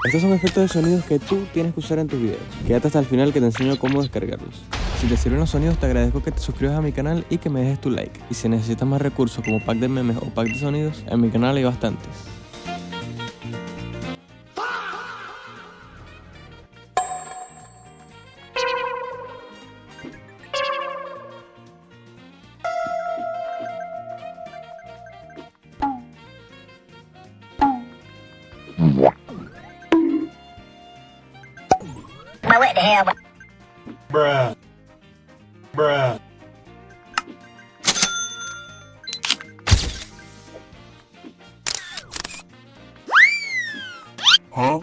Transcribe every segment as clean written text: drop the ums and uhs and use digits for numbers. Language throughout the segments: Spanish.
Estos son efectos de sonidos que tú tienes que usar en tus videos. Quédate hasta el final que te enseño cómo descargarlos. Si te sirven los sonidos, te agradezco que te suscribas a mi canal y que me dejes tu like. Y si necesitas más recursos como pack de memes o pack de sonidos, en mi canal hay bastantes. Now what the hell? Bruh. Bruh. Huh?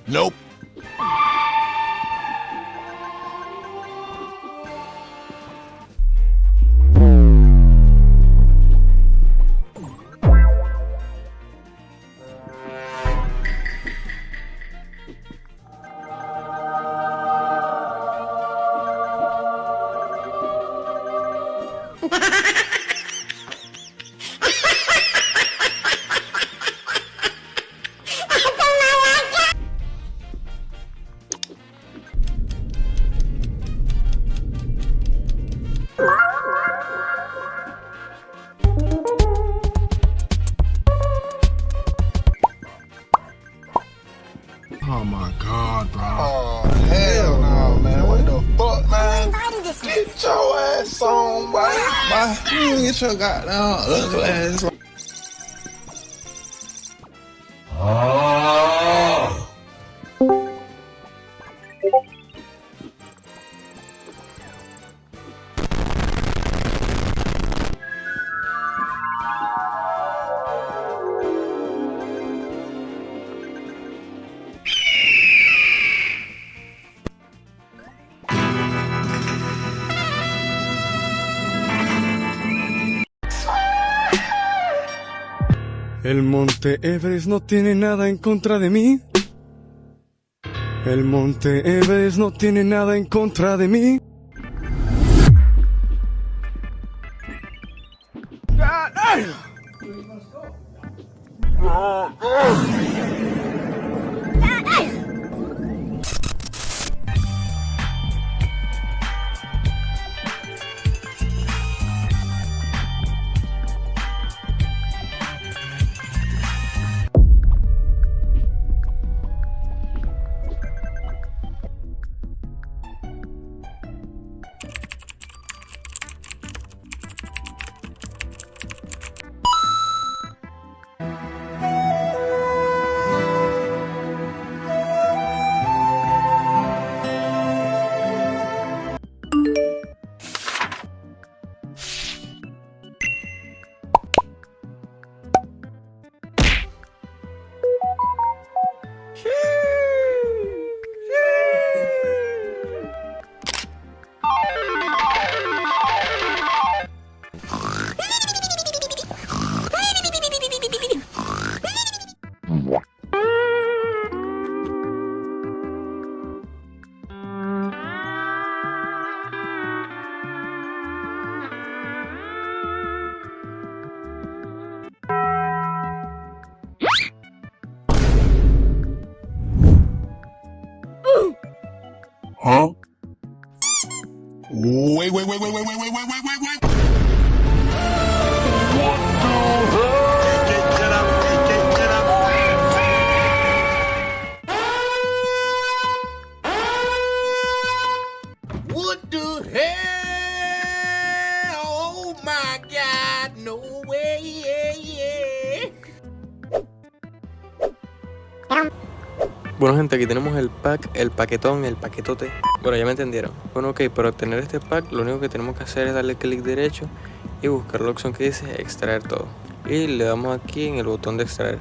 Nope. Oh my God, bro. Oh, hell no, man. What the fuck, man? Get your ass on, boy. You get your goddamn ugly ass on. El Monte Everest no tiene nada en contra de mí. El Monte Everest no tiene nada en contra de mí. Huh? Wait. What the hell? Oh my God, no way. Bueno gente, aquí tenemos el pack, el paquetón, el paquetote. Bueno, ya me entendieron. Bueno, ok, para obtener este pack lo único que tenemos que hacer es darle clic derecho y buscar la opción que dice extraer todo. Y le damos aquí en el botón de extraer.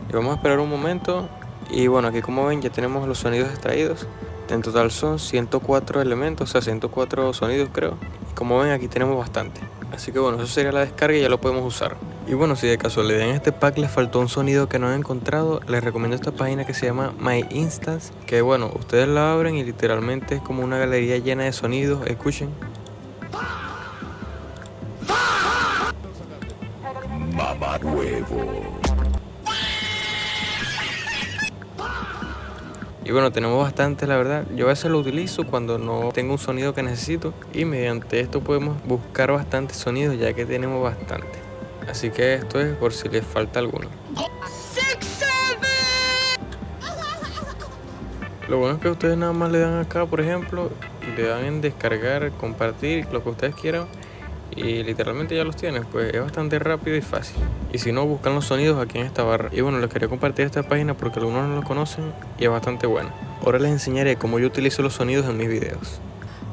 Y vamos a esperar un momento. Y bueno, aquí como ven ya tenemos los sonidos extraídos. En total son 104 elementos, o sea 104 sonidos creo. Y como ven aquí tenemos bastante. Así que bueno, eso sería la descarga y ya lo podemos usar. Y bueno, si de casualidad en este pack les faltó un sonido que no han encontrado, les recomiendo esta página que se llama My Instance. Que bueno, ustedes la abren y literalmente es como una galería llena de sonidos. Escuchen. Mamá huevo. Y bueno, tenemos bastante, la verdad. Yo a veces lo utilizo cuando no tengo un sonido que necesito. Y mediante esto podemos buscar bastantes sonidos, ya que tenemos bastante. Así que esto es por si les falta alguno. Lo bueno es que ustedes nada más le dan acá, por ejemplo, le dan en descargar, compartir, lo que ustedes quieran. Y literalmente ya los tienen, pues es bastante rápido y fácil. Y si no, buscan los sonidos aquí en esta barra. Y bueno, les quería compartir esta página porque algunos no lo conocen y es bastante buena. Ahora les enseñaré cómo yo utilizo los sonidos en mis videos.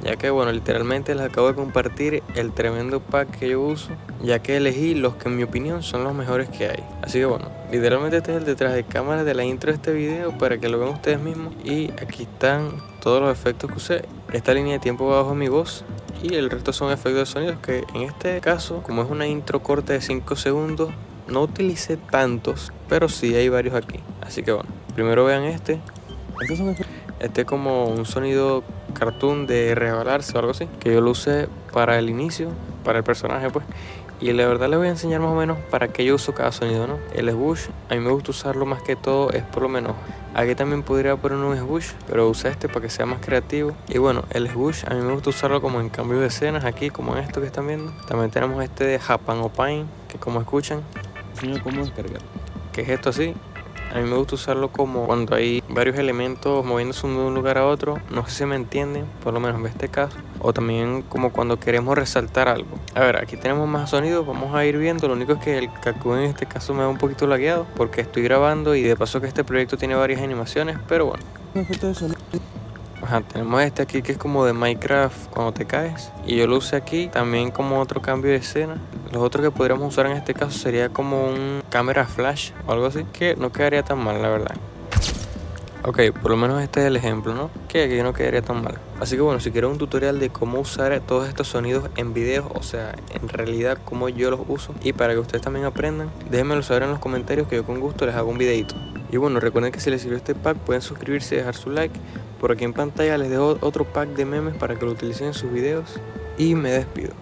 Ya que bueno, literalmente les acabo de compartir el tremendo pack que yo uso, ya que elegí los que en mi opinión son los mejores que hay. Así que bueno, literalmente este es el detrás de cámara de la intro de este video para que lo vean ustedes mismos. Y aquí están todos los efectos que usé. Esta línea de tiempo va bajo mi voz. Y el resto son efectos de sonidos que en este caso, como es una intro corta de 5 segundos, no utilicé tantos, pero sí hay varios aquí. Así que bueno, primero vean este. Este es como un sonido cartoon de resbalarse o algo así, que yo lo usé para el inicio, para el personaje pues. Y la verdad les voy a enseñar más o menos para qué yo uso cada sonido, ¿no? El swoosh, a mí me gusta usarlo más que todo, es por lo menos. Aquí también podría poner un swoosh, pero usé este para que sea más creativo. Y bueno, el swoosh a mí me gusta usarlo como en cambio de escenas, aquí como en esto que están viendo. También tenemos este de Japan Opine, que como escuchan, Enseño cómo descargar. que es esto así. A mí me gusta usarlo como cuando hay varios elementos moviéndose de un lugar a otro. No sé si me entienden, por lo menos en este caso. O también como cuando queremos resaltar algo. A ver, aquí tenemos más sonidos, vamos a ir viendo. Lo único es que el cacú en este caso me da un poquito lagueado porque estoy grabando y de paso que este proyecto tiene varias animaciones, pero bueno. Un efecto de sonido. Ajá, tenemos este aquí que es como de Minecraft cuando te caes. Y yo lo usé aquí también como otro cambio de escena. Los otros que podríamos usar en este caso sería como un cámara flash o algo así, que no quedaría tan mal, la verdad. Ok, por lo menos este es el ejemplo, ¿no? Que aquí no quedaría tan mal. Así que bueno, si quieren un tutorial de cómo usar todos estos sonidos en videos, o sea, en realidad cómo yo los uso, y para que ustedes también aprendan, déjenmelo saber en los comentarios que yo con gusto les hago un videito. Y bueno, recuerden que si les sirvió este pack pueden suscribirse y dejar su like. Por aquí en pantalla les dejo otro pack de memes para que lo utilicen en sus videos. Y me despido.